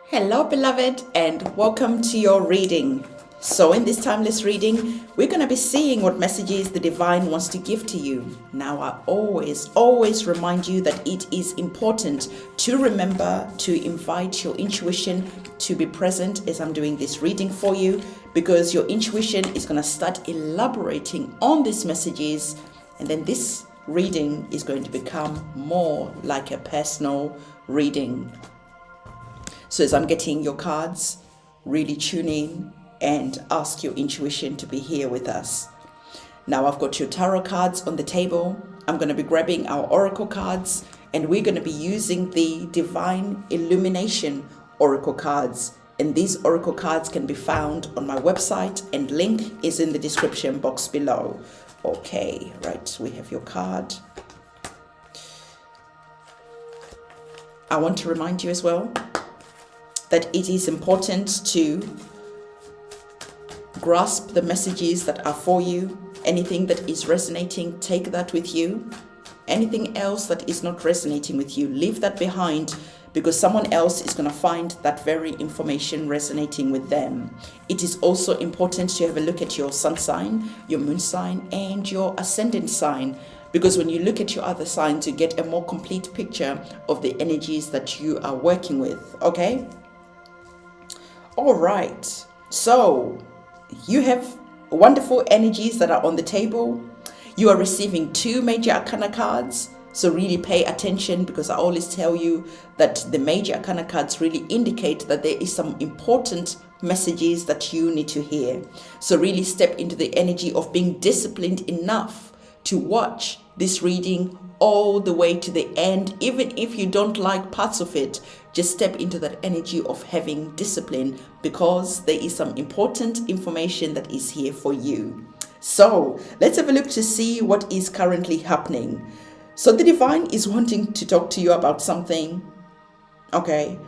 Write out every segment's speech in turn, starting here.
Hello beloved, and welcome to your reading. So in this timeless reading, we're going to be seeing what messages the divine wants to give to you. Now I always remind you that it is important to remember to invite your intuition to be present as I'm doing this reading for you, because your intuition is going to start elaborating on these messages, and then this reading is going to become more like a personal reading. So as I'm getting your cards, really tune in and ask your intuition to be here with us. Now I've got your tarot cards on the table. I'm going to be grabbing our oracle cards, and we're going to be using the Divine Illumination oracle cards. And these oracle cards can be found on my website, and link is in the description box below. Okay, right, we have your card. I want to remind you as well that it is important to grasp the messages that are for you. Anything that is resonating, take that with you. Anything else that is not resonating with you, leave that behind, because someone else is going to find that very information resonating with them. It is also important to have a look at your sun sign, your moon sign, and your ascendant sign, because when you look at your other signs, you get a more complete picture of the energies that you are working with, okay? All right, so you have wonderful energies that are on the table. You are receiving two major arcana cards, so really pay attention, because I always tell you that the major arcana cards really indicate that there is some important messages that you need to hear. So really step into the energy of being disciplined enough to watch this reading all the way to the end. Even if you don't like parts of it, just step into that energy of having discipline, because there is some important information that is here for you. So let's have a look to see what is currently happening. So the divine is wanting to talk to you about something, okay?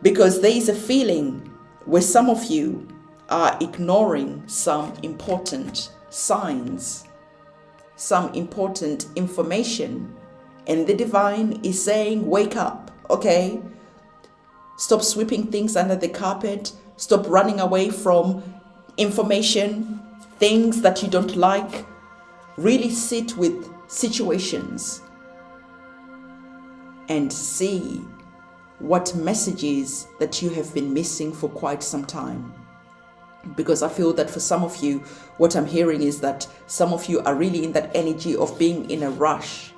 Because there is a feeling where some of you are ignoring some important signs, some important information, and the divine is saying, wake up, okay? Stop sweeping things under the carpet. Stop running away from information, things that you don't like. Really sit with situations and see what messages that you have been missing for quite some time. Because I feel that for some of you, what I'm hearing is that some of you are really in that energy of being in a rush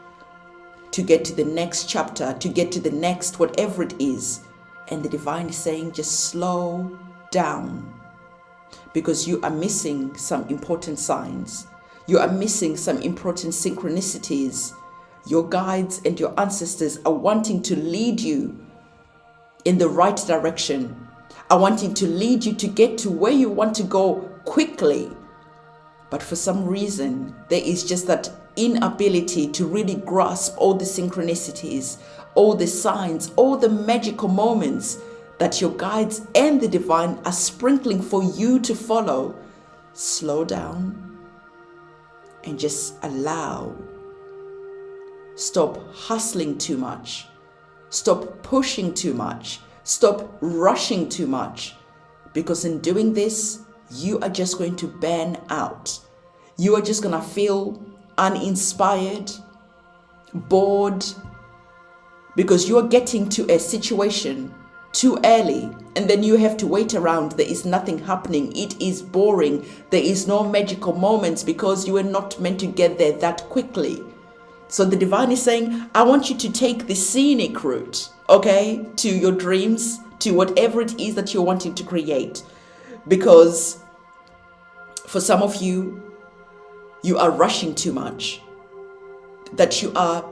to get to the next chapter, to get to the next whatever it is. And the divine is saying, just slow down, because you are missing some important signs. You are missing some important synchronicities. Your guides and your ancestors are wanting to lead you in the right direction, are wanting to lead you to get to where you want to go quickly. But for some reason, there is just that inability to really grasp all the synchronicities, all the signs, all the magical moments that your guides and the divine are sprinkling for you to follow. Slow down and just allow. Stop hustling too much. Stop pushing too much. Stop rushing too much. Because in doing this, you are just going to burn out. You are just going to feel uninspired, bored, because you are getting to a situation too early, and then you have to wait around. There is nothing happening. It is boring. There is no magical moments, because you were not meant to get there that quickly. So the divine is saying, I want you to take the scenic route, okay, to your dreams, to whatever it is that you're wanting to create. Because for some of you, you are rushing too much, that you are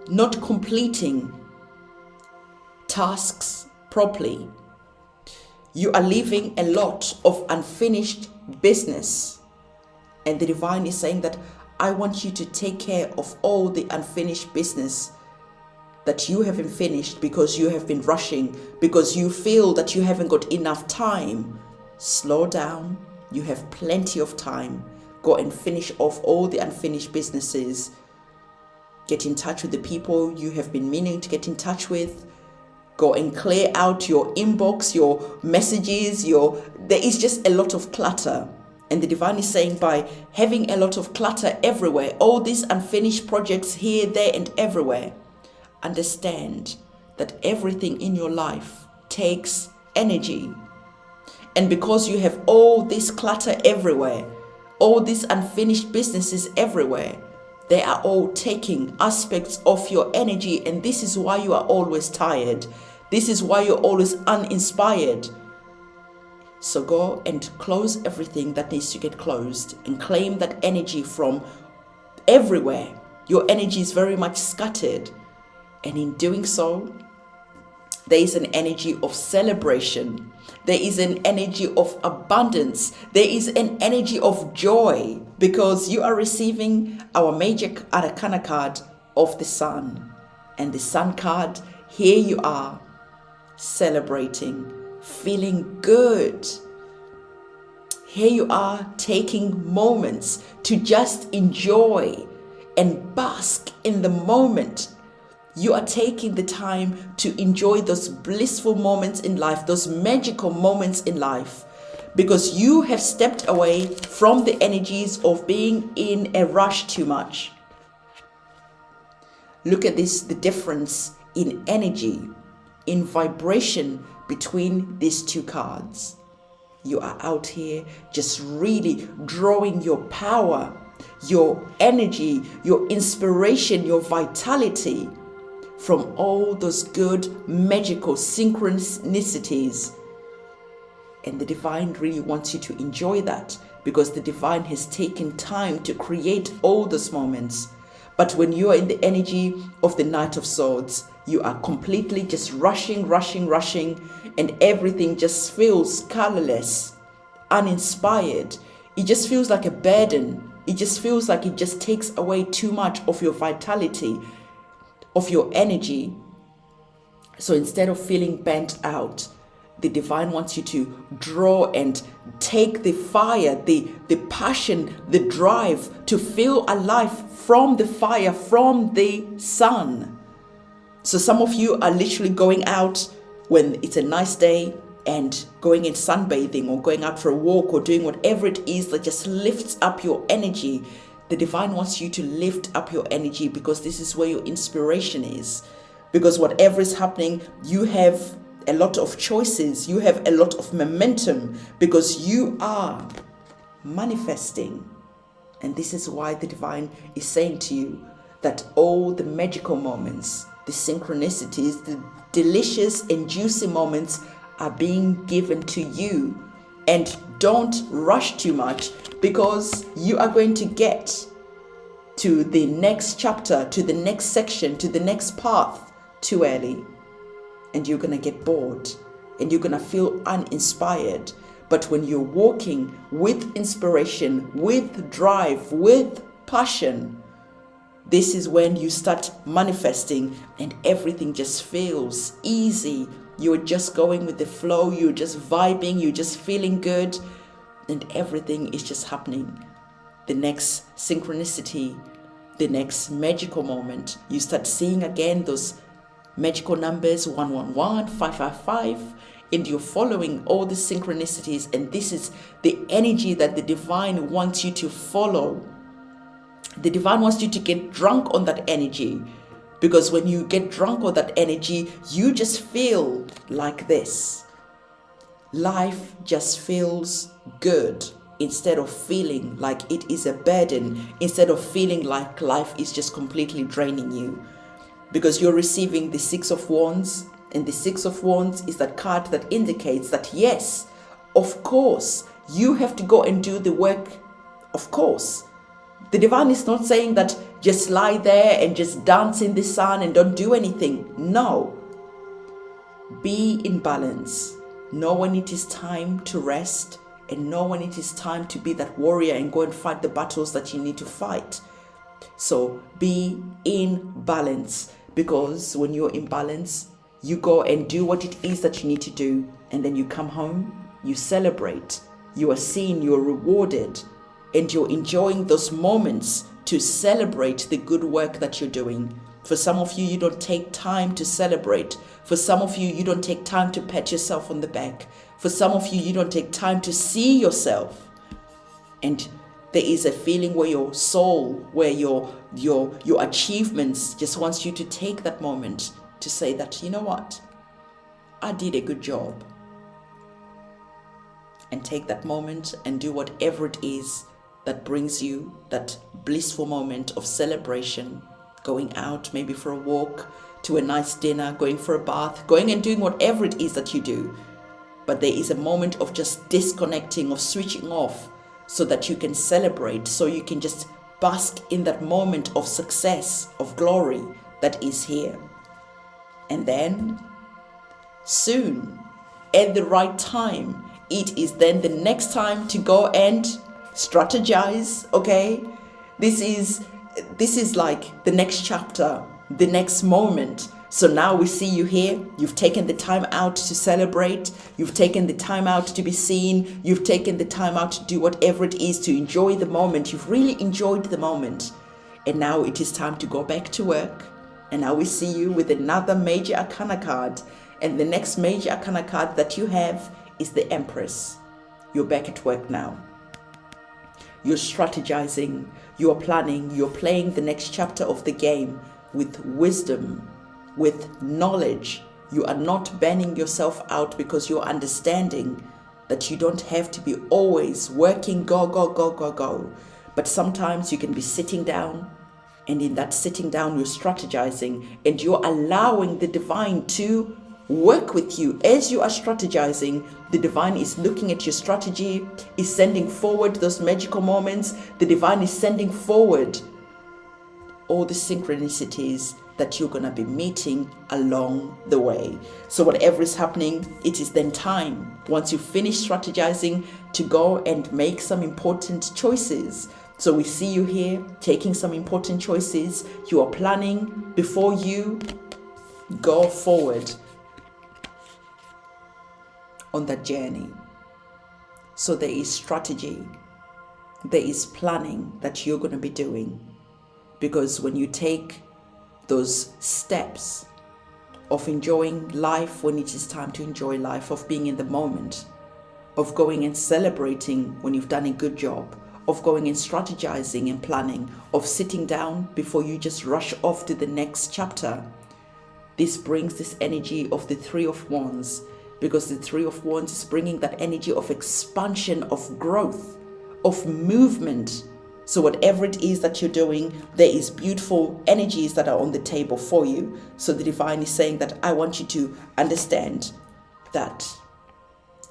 not completing tasks properly. You are leaving a lot of unfinished business. And the divine is saying that I want you to take care of all the unfinished business that you haven't finished, because you have been rushing, because you feel that you haven't got enough time. Slow down. You have plenty of time. Go and finish off all the unfinished businesses. Get in touch with the people you have been meaning to get in touch with. Go and clear out your inbox, your messages, there is just a lot of clutter. And the divine is saying, by having a lot of clutter everywhere, all these unfinished projects here, there, and everywhere, understand that everything in your life takes energy. And because you have all this clutter everywhere, all these unfinished businesses everywhere, they are all taking aspects of your energy, and this is why you are always tired. This is why you're always uninspired. So go and close everything that needs to get closed and claim that energy from everywhere. Your energy is very much scattered. And in doing so, there is an energy of celebration. There is an energy of abundance. There is an energy of joy, because you are receiving our major arcana card of the Sun. And the Sun card, here you are, celebrating, feeling good. Here you are, taking moments to just enjoy and bask in the moment. You are taking the time to enjoy those blissful moments in life, those magical moments in life, because you have stepped away from the energies of being in a rush too much. Look at this, the difference in energy, in vibration between these two cards. You are out here just really drawing your power, your energy, your inspiration, your vitality from all those good magical synchronicities. And the divine really wants you to enjoy that, because the divine has taken time to create all those moments. But when you are in the energy of the Knight of Swords, you are completely just rushing, and everything just feels colorless, uninspired. It just feels like a burden. It just feels like it just takes away too much of your vitality, of your energy. So instead of feeling burnt out, the divine wants you to draw and take the fire, the passion, the drive to feel alive from the fire, from the sun. So some of you are literally going out when it's a nice day and going in sunbathing or going out for a walk or doing whatever it is that just lifts up your energy. The divine wants you to lift up your energy, because this is where your inspiration is. Because whatever is happening, you have a lot of choices. You have a lot of momentum, because you are manifesting. And this is why the divine is saying to you that all the magical moments, the synchronicities, the delicious and juicy moments are being given to you. And don't rush too much, because you are going to get to the next chapter, to the next section, to the next path too early. And you're going to get bored and you're going to feel uninspired. But when you're walking with inspiration, with drive, with passion, this is when you start manifesting and everything just feels easy. You're just going with the flow. You're just vibing. You're just feeling good. And everything is just happening. The next synchronicity, the next magical moment, you start seeing again those magical numbers 111, 555, and you're following all the synchronicities. And this is the energy that the divine wants you to follow. The divine wants you to get drunk on that energy, because when you get drunk on that energy, you just feel like this. Life just feels good, instead of feeling like it is a burden, instead of feeling like life is just completely draining you. Because you're receiving the Six of Wands, and the Six of Wands is that card that indicates that yes, of course, you have to go and do the work. Of course. The divine is not saying that just lie there and just dance in the sun and don't do anything. No. Be in balance. Know when it is time to rest, and know when it is time to be that warrior and go and fight the battles that you need to fight. So be in balance, because when you're in balance, you go and do what it is that you need to do, and then you come home, you celebrate, you are seen, you're rewarded, and you're enjoying those moments to celebrate the good work that you're doing. For some of you, you don't take time to celebrate. For some of you, you don't take time to pat yourself on the back. For some of you, you don't take time to see yourself. And there is a feeling where your soul, where your achievements just wants you to take that moment to say that, you know what? I did a good job. And take that moment and do whatever it is that brings you that blissful moment of celebration, going out maybe for a walk, to a nice dinner, going for a bath, going and doing whatever it is that you do. But there is a moment of just disconnecting, of switching off, so that you can celebrate, so you can just bask in that moment of success, of glory that is here. And then soon, at the right time, it is then the next time to go and strategize, okay? This is like the next chapter, the next moment. So now we see you here. You've taken the time out to celebrate. You've taken the time out to be seen. You've taken the time out to do whatever it is to enjoy the moment. You've really enjoyed the moment. And now it is time to go back to work. And now we see you with another major arcana card. And the next major arcana card that you have is the Empress. You're back at work now. You're strategizing, you're planning, you're playing the next chapter of the game with wisdom, with knowledge. You are not burning yourself out because you're understanding that you don't have to be always working, go, go, go, go, go. But sometimes you can be sitting down, and in that sitting down, you're strategizing and you're allowing the divine to work with you. As you are strategizing, the divine is looking at your strategy, is sending forward those magical moments. The divine is sending forward all the synchronicities that you're going to be meeting along the way. So whatever is happening, it is then time, once you finish strategizing, to go and make some important choices. So we see you here taking some important choices. You are planning before you go forward on that journey. So there is strategy, there is planning that you're going to be doing. Because when you take those steps of enjoying life when it is time to enjoy life, of being in the moment, of going and celebrating when you've done a good job, of going and strategizing and planning, of sitting down before you just rush off to the next chapter, this brings this energy of the Three of Wands, because the Three of Wands is bringing that energy of expansion, of growth, of movement. So whatever it is that you're doing, there is beautiful energies that are on the table for you. So the divine is saying that I want you to understand that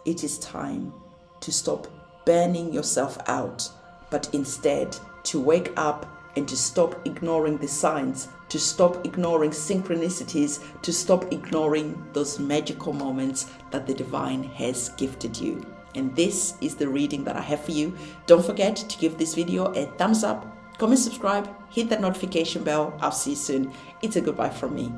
it is time to stop burning yourself out, but instead to wake up and to stop ignoring the signs, to stop ignoring synchronicities, to stop ignoring those magical moments that the divine has gifted you. And this is the reading that I have for you. Don't forget to give this video a thumbs up, comment, subscribe, hit that notification bell. I'll see you soon. It's a goodbye from me.